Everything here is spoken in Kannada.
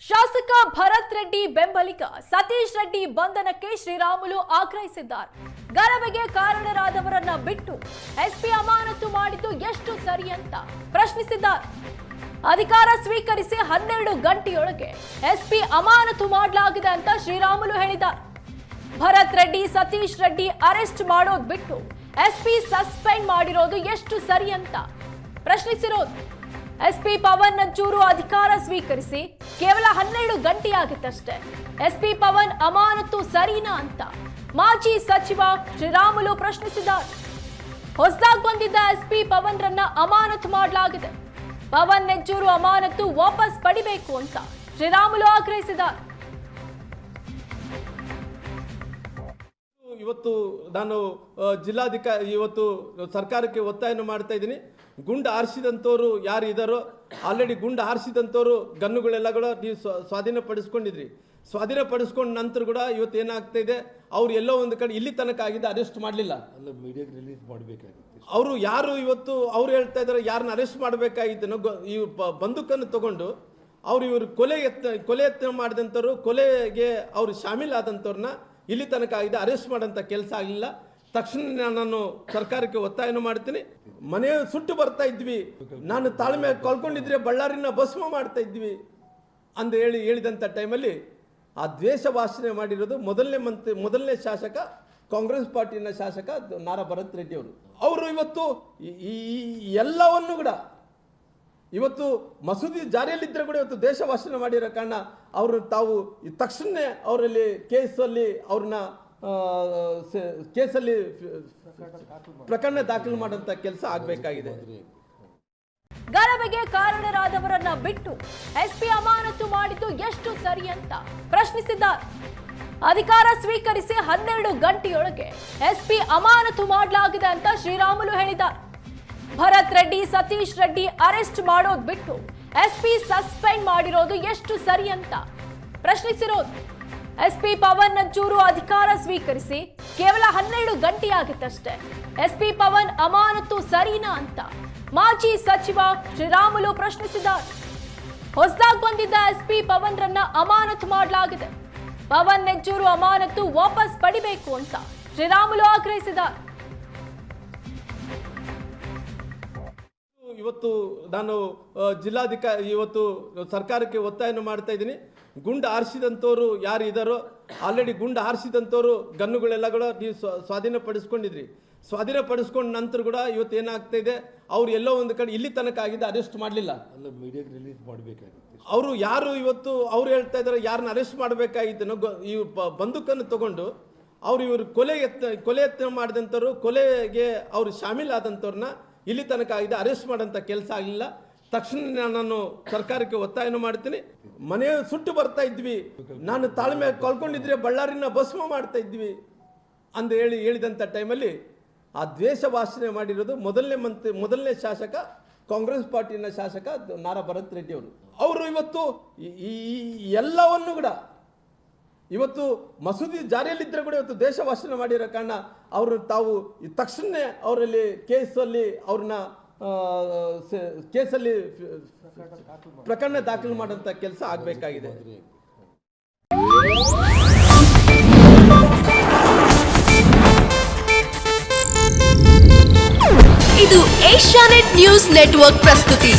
ಶಾಸಕ ಭರತ್ ರೆಡ್ಡಿ ಬೆಂಬಲಿಗ ಸತೀಶ್ ರೆಡ್ಡಿ ಬಂಧನಕ್ಕೆ ಶ್ರೀರಾಮುಲು ಆಗ್ರಹಿಸಿದ್ದಾರೆ. ಗಲಭೆಗೆ ಕಾರಣರಾದವರನ್ನ ಬಿಟ್ಟು ಎಸ್ಪಿ ಅಮಾನತು ಮಾಡಿದ್ದು ಎಷ್ಟು ಸರಿ ಅಂತ ಪ್ರಶ್ನಿಸಿದ್ದಾರೆ. ಅಧಿಕಾರ ಸ್ವೀಕರಿಸಿ 12 ಗಂಟೆಯೊಳಗೆ ಎಸ್ಪಿ ಅಮಾನತು ಮಾಡಲಾಗಿದೆ ಅಂತ ಶ್ರೀರಾಮುಲು ಹೇಳಿದ್ದಾರೆ. ಭರತ್ ರೆಡ್ಡಿ ಸತೀಶ್ ರೆಡ್ಡಿ ಅರೆಸ್ಟ್ ಮಾಡೋದು ಬಿಟ್ಟು ಎಸ್ಪಿ ಸಸ್ಪೆಂಡ್ ಮಾಡಿರೋದು ಎಷ್ಟು ಸರಿ ಅಂತ ಪ್ರಶ್ನಿಸಿರೋದು. ಎಸ್ಪಿ ಪವನ್ ನಂಚೂರು ಅಧಿಕಾರ ಸ್ವೀಕರಿಸಿ ಕೇವಲ 12 ಗಂಟೆಯಾಗಿತ್ತಷ್ಟೇ. ಎಸ್ಪಿ ಪವನ್ ಅಮಾನತು ಸರಿನಾ ಅಂತ ಮಾಜಿ ಸಚಿವ ಶ್ರೀರಾಮುಲು ಪ್ರಶ್ನಿಸಿದ್ದಾರೆ. ಹೊಸದಾಗಿ ಬಂದಿದ್ದ ಎಸ್ಪಿ ಪವನ್ ರನ್ನ ಅಮಾನತು ಮಾಡಲಾಗಿದೆ. ಪವನ್ ನಂಚೂರು ಅಮಾನತು ವಾಪಸ್ ಪಡಿಬೇಕು ಅಂತ ಶ್ರೀರಾಮುಲು ಆಗ್ರಹಿಸಿದ್ದಾರೆ. ಇವತ್ತು ನಾನು ಜಿಲ್ಲಾಧಿಕಾರಿ ಇವತ್ತು ಸರ್ಕಾರಕ್ಕೆ ಒತ್ತಾಯವನ್ನು ಮಾಡ್ತಾ ಇದ್ದೀನಿ. ಗುಂಡು ಹಾರಿಸಿದಂಥವ್ರು ಯಾರು ಇದ್ದಾರೋ ಆಲ್ರೆಡಿ ಗುಂಡು ಹಾರಿಸಿದಂಥವ್ರು ಗನ್ನುಗಳೆಲ್ಲ ಕೂಡ ನೀವು ಸ್ವಾಧೀನಪಡಿಸ್ಕೊಂಡಿದ್ರಿ. ಸ್ವಾಧೀನಪಡಿಸ್ಕೊಂಡ ನಂತರ ಕೂಡ ಇವತ್ತು ಏನಾಗ್ತಾ ಇದೆ, ಅವ್ರು ಎಲ್ಲೋ ಒಂದು ಕಡೆ ಇಲ್ಲಿ ತನಕ ಆಗಿದೆ ಅರೆಸ್ಟ್ ಮಾಡಲಿಲ್ಲ. ರಿಲೀಸ್ ಮಾಡಬೇಕಾಗಿತ್ತು. ಅವರು ಯಾರು ಇವತ್ತು ಅವ್ರು ಹೇಳ್ತಾ ಇದ್ದಾರೆ ಯಾರನ್ನ ಅರೆಸ್ಟ್ ಮಾಡಬೇಕಾಗಿತ್ತು. ಈ ಬಂದೂಕನ್ನು ತಗೊಂಡು ಇವರು ಕೊಲೆ ಯತ್ನ ಮಾಡಿದಂಥವ್ರು, ಕೊಲೆಗೆ ಅವರು ಶಾಮೀಲಾದಂಥವ್ರನ್ನ ಇಲ್ಲಿ ತನಕ ಆಗಿದೆ ಅರೆಸ್ಟ್ ಮಾಡೋಂಥ ಕೆಲಸ ಆಗಲಿಲ್ಲ. ತಕ್ಷಣ ನಾನು ಸರ್ಕಾರಕ್ಕೆ ಒತ್ತಾಯನ ಮಾಡ್ತೀನಿ. ಮನೆ ಸುಟ್ಟು ಬರ್ತಾ ಇದ್ವಿ, ನಾನು ತಾಳ್ಮೆ ಕಳ್ಕೊಂಡಿದ್ರೆ ಬಳ್ಳಾರಿನ ಭಸ್ಮ ಮಾಡ್ತಾ ಇದ್ವಿ ಅಂತ ಹೇಳಿದಂಥ ಟೈಮಲ್ಲಿ ಆ ದ್ವೇಷ ಭಾಷಣೆ ಮಾಡಿರೋದು ಮೊದಲನೇ ಶಾಸಕ, ಕಾಂಗ್ರೆಸ್ ಪಾರ್ಟಿನ ಶಾಸಕ ನಾರಾ ಭರತ್ ರೆಡ್ಡಿ ಅವರು ಇವತ್ತು ಈ ಎಲ್ಲವನ್ನು ಕೂಡ ಇವತ್ತು ಮಸೂದೆ ಜಾರಿಯಲ್ಲಿದ್ದರೆ ಕೂಡ ಇವತ್ತು ದೇಶ ಭಾಷಣ ಮಾಡಿರೋ ಕಾರಣ ಅವರು ತಾವು ತಕ್ಷಣ ಅವರಲ್ಲಿ ಕೇಸಲ್ಲಿ ಅವ್ರನ್ನ ಕೇಸಲ್ಲಿ ಪ್ರಕರಣ ದಾಖಲು ಮಾಡುವಂತ ಕೆಲಸ ಆಗಬೇಕಾಗಿದೆ. ಗಲಭೆಗೆ ಕಾರಣರಾದವರನ್ನ ಬಿಟ್ಟು ಎಸ್ಪಿ ಅಮಾನತು ಮಾಡಿದ್ದು ಎಷ್ಟು ಸರಿ ಅಂತ ಪ್ರಶ್ನಿಸಿದ್ದಾರೆ. ಅಧಿಕಾರ ಸ್ವೀಕರಿಸಿ 12 ಗಂಟೆಯೊಳಗೆ ಎಸ್ಪಿ ಅಮಾನತು ಮಾಡಲಾಗಿದೆ ಅಂತ ಶ್ರೀರಾಮುಲು ಹೇಳಿದ್ದಾರೆ. ಭರತ್ ರೆಡ್ಡಿ ಸತೀಶ್ ರೆಡ್ಡಿ ಅರೆಸ್ಟ್ ಮಾಡೋದು ಬಿಟ್ಟು ಎಸ್ಪಿ ಸಸ್ಪೆಂಡ್ ಮಾಡಿರೋದು ಎಷ್ಟು ಸರಿ ಅಂತ ಪ್ರಶ್ನಿಸಿರೋದು. ಎಸ್ಪಿ ಪವನ್ ನಂಚೂರು ಅಧಿಕಾರ ಸ್ವೀಕರಿಸಿ ಕೇವಲ 12 ಗಂಟೆಯಾಗಿತ್ತಷ್ಟೇ. ಎಸ್ಪಿ ಪವನ್ ಅಮಾನತು ಸರಿನಾ ಅಂತ ಮಾಜಿ ಸಚಿವ ಶ್ರೀರಾಮುಲು ಪ್ರಶ್ನಿಸಿದ್ದಾರೆ. ಹೊಸದಾಗಿ ಬಂದಿದ್ದ ಎಸ್ಪಿ ಪವನ್ ರನ್ನ ಅಮಾನತು ಮಾಡಲಾಗಿದೆ. ಪವನ್ ನಂಚೂರು ಅಮಾನತು ವಾಪಸ್ ಪಡಿಬೇಕು ಅಂತ ಶ್ರೀರಾಮುಲು ಆಗ್ರಹಿಸಿದ್ದಾರೆ. ಇವತ್ತು ನಾನು ಜಿಲ್ಲಾಧಿಕಾರಿ ಇವತ್ತು ಸರ್ಕಾರಕ್ಕೆ ಒತ್ತಾಯನ ಮಾಡ್ತಾ ಇದ್ದೀನಿ. ಗುಂಡು ಹಾರಿಸಿದಂಥವ್ರು ಯಾರು ಇದ್ದಾರೋ ಆಲ್ರೆಡಿ ಗುಂಡು ಹಾರಿಸಿದಂಥವ್ರು ಗನ್ನುಗಳೆಲ್ಲ ಕೂಡ ನೀವು ಸ್ವಾಧೀನಪಡಿಸ್ಕೊಂಡಿದ್ರಿ. ಸ್ವಾಧೀನಪಡಿಸ್ಕೊಂಡ ನಂತರ ಕೂಡ ಇವತ್ತು ಏನಾಗ್ತಾ ಇದೆ, ಅವ್ರು ಎಲ್ಲೋ ಒಂದು ಕಡೆ ಇಲ್ಲಿ ತನಕ ಆಗಿದೆ ಅರೆಸ್ಟ್ ಮಾಡಲಿಲ್ಲ. ರಿಲೀಸ್ ಮಾಡಬೇಕಾಗಿತ್ತು. ಅವರು ಯಾರು ಇವತ್ತು ಅವ್ರು ಹೇಳ್ತಾ ಇದ್ದಾರೆ ಯಾರನ್ನ ಅರೆಸ್ಟ್ ಮಾಡಬೇಕಾಗಿತ್ತು. ಈ ಬಂದೂಕನ್ನು ತಗೊಂಡು ಇವರು ಕೊಲೆ ಯತ್ನ ಮಾಡಿದಂಥವ್ರು, ಕೊಲೆಗೆ ಅವರು ಶಾಮೀಲಾದಂಥವ್ರನ್ನ ಇಲ್ಲಿ ತನಕ ಆಗಿದೆ ಅರೆಸ್ಟ್ ಮಾಡೋಂಥ ಕೆಲಸ ಆಗಲಿಲ್ಲ. ತಕ್ಷಣ ನಾನು ಸರ್ಕಾರಕ್ಕೆ ಒತ್ತಾಯನ ಮಾಡ್ತೀನಿ. ಮನೆ ಸುಟ್ಟು ಬರ್ತಾ ಇದ್ವಿ, ನಾನು ತಾಳ್ಮೆ ಕಳ್ಕೊಂಡಿದ್ರೆ ಬಳ್ಳಾರಿನ ಭಸ್ಮ ಮಾಡ್ತಾ ಇದ್ವಿ ಅಂತ ಹೇಳಿದಂಥ ಟೈಮಲ್ಲಿ ಆ ದ್ವೇಷ ಭಾಷಣೆ ಮಾಡಿರೋದು ಮೊದಲನೇ ಶಾಸಕ, ಕಾಂಗ್ರೆಸ್ ಪಾರ್ಟಿನ ಶಾಸಕ ನಾರಾ ಭರತ್ ರೆಡ್ಡಿ ಅವರು ಇವತ್ತು ಈ ಎಲ್ಲವನ್ನು ಕೂಡ ಇವತ್ತು ಮಸೂದೆ ಜಾರಿಯಲ್ಲಿದ್ದರೆ ಕೂಡ ಇವತ್ತು ದೇಶ ಭಾಷಣ ಮಾಡಿರೋ ಕಾರಣ ಅವರು ತಾವು ತಕ್ಷಣ ಅವರಲ್ಲಿ ಕೇಸಲ್ಲಿ ಅವ್ರನ್ನ ಕೇಸಲ್ಲಿ ಪ್ರಕರಣ ದಾಖಲು ಮಾಡುವಂತ ಕೆಲಸ ಆಗಬೇಕಾಗಿದೆ. ಇದು ಏಷ್ಯಾನೆಟ್ ನ್ಯೂಸ್ ನೆಟ್ವರ್ಕ್ ಪ್ರಸ್ತುತಿ.